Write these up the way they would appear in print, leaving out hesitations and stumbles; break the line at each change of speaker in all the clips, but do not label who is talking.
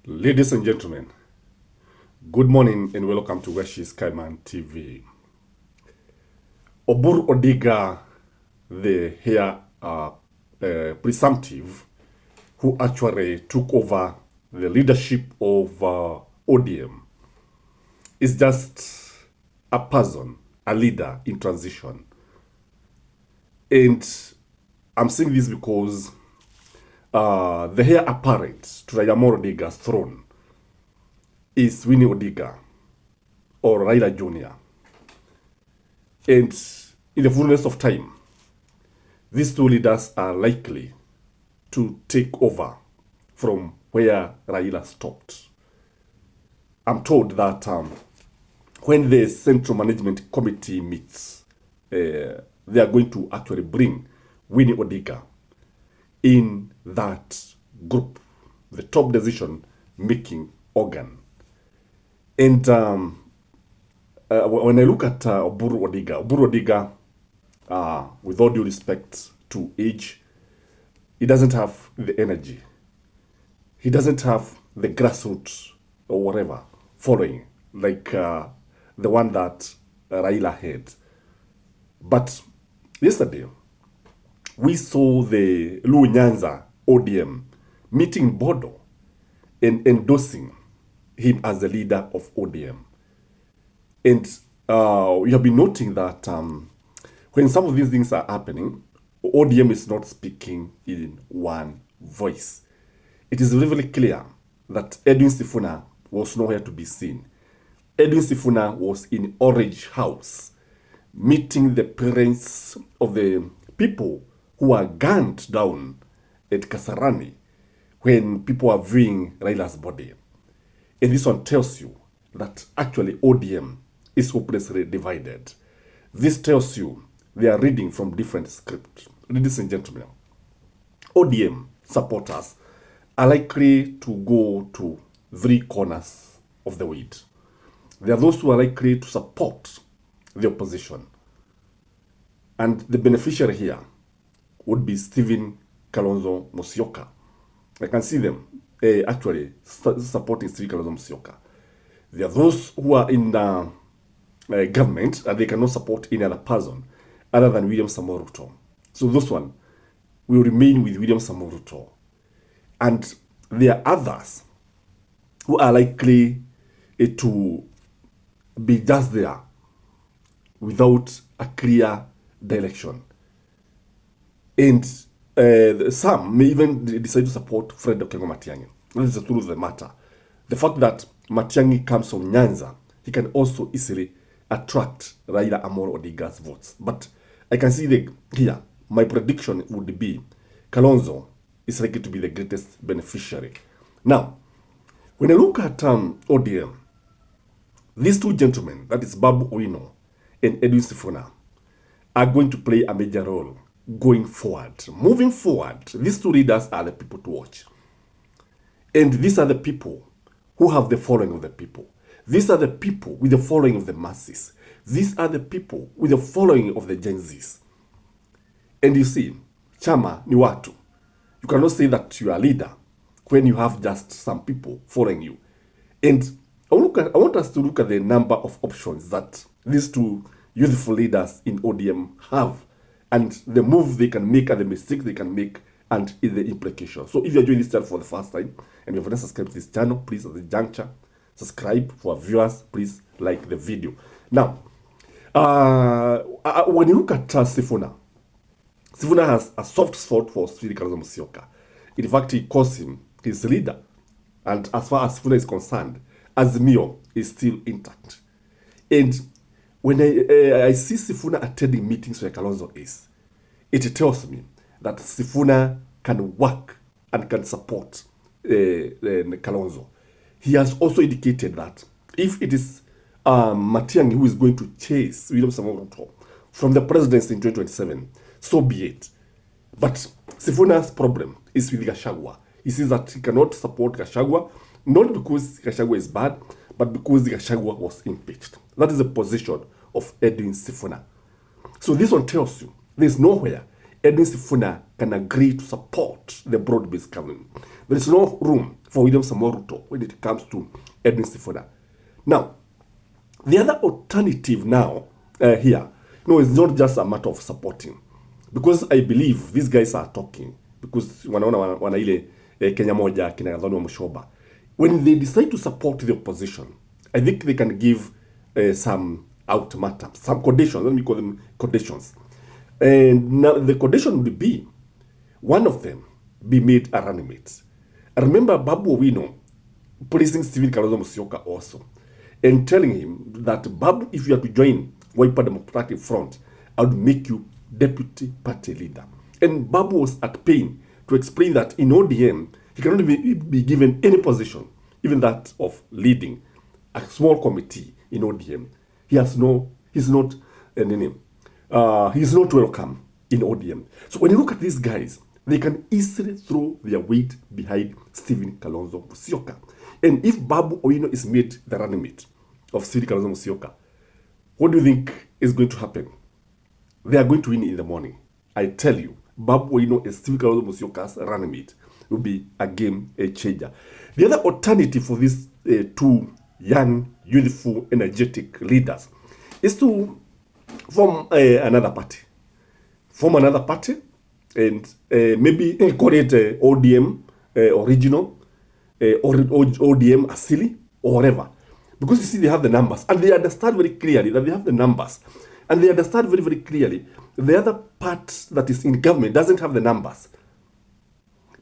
Ladies and gentlemen, good morning and welcome to Weshi's Kaiman TV. Oburu Odiga, the heir presumptive, who actually took over the leadership of ODM, is just a person, a leader in transition. And I'm saying this because the heir apparent to Raila Odiga's throne is Winnie Odiga or Raila Jr. And in the fullness of time, these two leaders are likely to take over from where Raila stopped. I'm told that when the Central Management Committee meets, they are going to actually bring Winnie Odiga in that group, the top decision-making organ. And when I look at Oburu Odiga, with all due respect to age, he doesn't have the energy. He doesn't have the grassroots or whatever following, like the one that Raila had. But yesterday, we saw the Luo Nyanza ODM meeting Bodo and endorsing him as the leader of ODM. And we have been noting that when some of these things are happening, ODM is not speaking in one voice. It is really clear that Edwin Sifuna was nowhere to be seen. Edwin Sifuna was in Orange House, meeting the parents of the people who were gunned down at Kasarani when people were viewing Raila's body. And this one tells you that actually ODM is hopelessly divided. This tells you they are reading from different scripts. Ladies and gentlemen, ODM supporters are likely to go to three corners of the wheat. There are those who are likely to support the opposition. And the beneficiary here would be Stephen Kalonzo Musyoka. I can see them actually supporting Stephen Kalonzo Musyoka. There are those who are in government and they cannot support any other person other than William Samoei Ruto. So those one will remain with William Samoei Ruto. And there are others who are likely to be just there without a clear direction. And some may even decide to support Fred Okengo Matiang'i. That is the truth of the matter. The fact that Matiang'i comes from Nyanza, he can also easily attract Raila Amolo Odiga's votes. But I can see here, my prediction would be Kalonzo is likely to be the greatest beneficiary. Now, when I look at ODM, these two gentlemen, that is Babu Owino and Edwin Sifuna, are going to play a major role going forward. Moving forward, these two leaders are the people to watch. And these are the people who have the following of the people. These are the people with the following of the masses. These are the people with the following of the Gen Zs. And you see, chama ni watu. You cannot say that you are a leader when you have just some people following you. And I want us to look at the number of options that these two youthful leaders in ODM have, and the move they can make and the mistakes they can make and the implications. So if you're joining this channel for the first time and you have not subscribed to this channel, please at the juncture, subscribe. For viewers, please like the video. Now, when you look at Sifuna has a soft spot for Stephen Kalonzo Musyoka. In fact, he calls him his leader. And as far as Sifuna is concerned, Azimio is still intact. And when I see Sifuna attending meetings where Kalonzo is, it tells me that Sifuna can work and can support Kalonzo. He has also indicated that if it is Matiang'i who is going to chase William Samoei Ruto from the presidency in 2027, so be it. But Sifuna's problem is with Gachagua. He says that he cannot support Gachagua, not because Gachagua is bad, but because Gachagua was impeached. That is the position of Edwin Sifuna. So this one tells you there's nowhere Edwin Sifuna can agree to support the broad-based government. There is no room for William Samoei Ruto when it comes to Edwin Sifuna. Now, the other alternative now here, no, it's not just a matter of supporting, because I believe these guys are talking because wana ile Kenya moja kina Gathoni wa Mushoba. When they decide to support the opposition, I think they can give some ultimatum, some conditions. Let me call them conditions. And now the condition would be, one of them, be made a running mate. I remember Babu Owino praising Stephen Kalonzo Musyoka also, and telling him that, Babu, if you are to join Wiper Democratic Front, I would make you deputy party leader. And Babu was at pain to explain that in ODM, he cannot be given any position, even that of leading a small committee in ODM. He's not welcome in ODM. So when you look at these guys, they can easily throw their weight behind Stephen Kalonzo Musyoka. And if Babu Owino is made the running mate of Stephen Kalonzo Musyoka, what do you think is going to happen? They are going to win in the morning. I tell you, Babu Owino and Stephen Kalonzo Musyoka's running mate will be a game changer. The other alternative for these two young, youthful, energetic leaders is to form another party. Form another party and maybe call it ODM original or ODM Asili or whatever. Because you see, they have the numbers and they understand very clearly that they have the numbers. And they understand very, very clearly the other part that is in government doesn't have the numbers.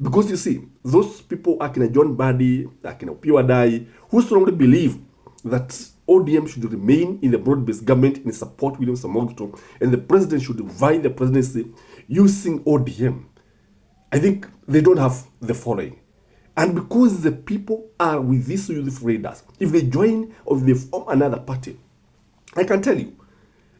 Because you see, those people, Akina John Badi, Akina Piwadai, who strongly believe that ODM should remain in the broad-based government and support William Samoei Ruto, and the president should divide the presidency using ODM. I think they don't have the following. And because the people are with these youthful leaders, if they join or if they form another party, I can tell you,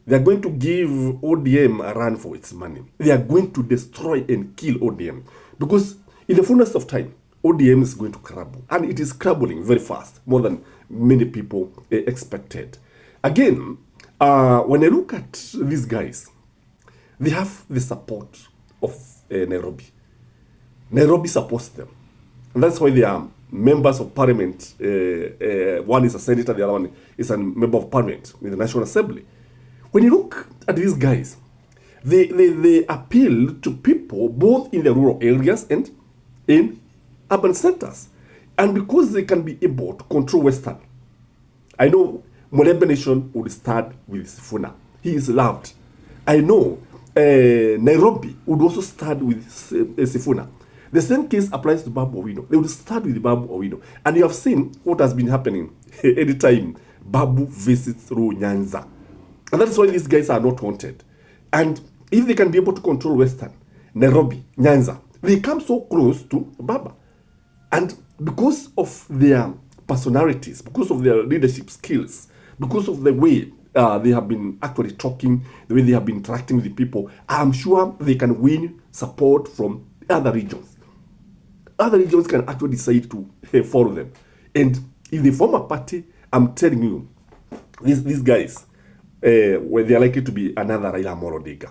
they are going to give ODM a run for its money. They are going to destroy and kill ODM. Because in the fullness of time, ODM is going to crumble. And it is crumbling very fast, more than many people expected. Again, when I look at these guys, they have the support of Nairobi. Nairobi supports them. And that's why they are members of parliament. One is a senator, the other one is a member of parliament in the National Assembly. When you look at these guys, they appeal to people both in the rural areas and in urban centers. And because they can be able to control Western, I know Mulembe Nation would start with Sifuna. He is loved. I know Nairobi would also start with Sifuna. The same case applies to Babu Owino. They would start with Babu Owino. And you have seen what has been happening anytime Babu visits through Nyanza. And that's why these guys are not wanted. And if they can be able to control Western, Nairobi, Nyanza, they come so close to Baba. And because of their personalities, because of their leadership skills, because of the way they have been actually talking, the way they have been interacting with the people, I'm sure they can win support from other regions. Other regions can actually decide to follow them. And if they form a party, I'm telling you, these guys, where they are likely to be another Raila Amolo Odinga.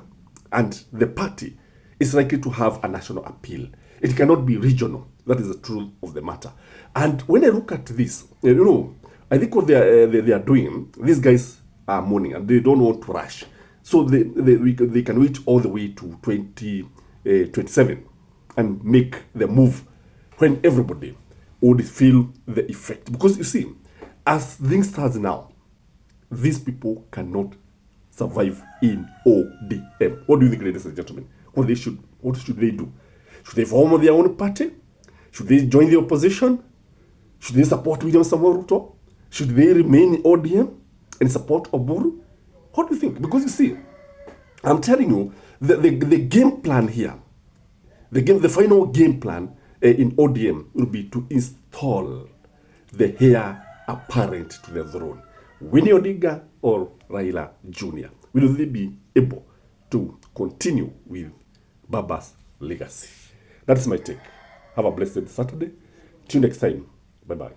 And the party is likely to have a national appeal. It cannot be regional. That is the truth of the matter. And when I look at this, I think what they are doing, these guys are mourning and they don't want to rush. So they can wait all the way to 2027 and make the move when everybody would feel the effect. Because you see, as things stand now, these people cannot survive in ODM. What do you think, ladies and gentlemen? What should they do? Should they form their own party? Should they join the opposition? Should they support William Samoei Ruto? Should they remain in ODM and support Oburu? What do you think? Because you see, I'm telling you, the game plan here, the final game plan in ODM will be to install the heir apparent to the throne, Winnie Odinga or Raila Jr. Will they be able to continue with Baba's legacy? That's my take. Have a blessed Saturday. Till next time. Bye-bye.